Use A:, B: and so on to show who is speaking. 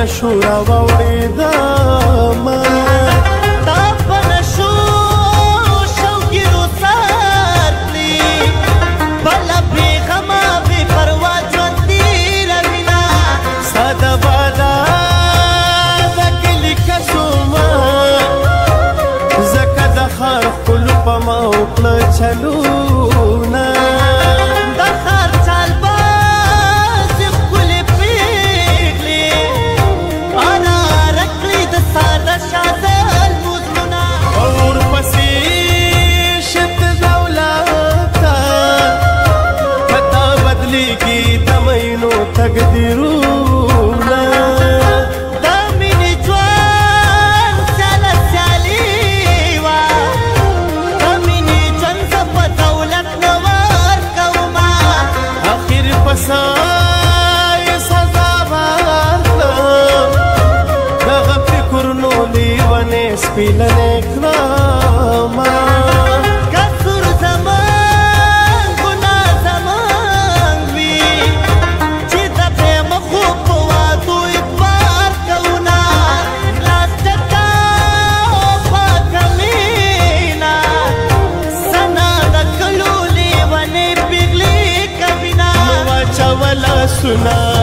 A: نشو راوړېدم
B: تا په نشو شوقي رخسار کړي بله بېغمه بې پروا ژوند تېروينه
A: ستا د بالا د کلي کسومه ځکه د ښار ښکلو په ما وکړه چلونه تقدیرونه
B: د مینې ژوند سیاله سیالي وه د مینې ژوند زه په دولت نه ورکومه
A: اخر په سایې سزا ورکړم دغه فکرونو لیونې سپېلنې کړمه सुना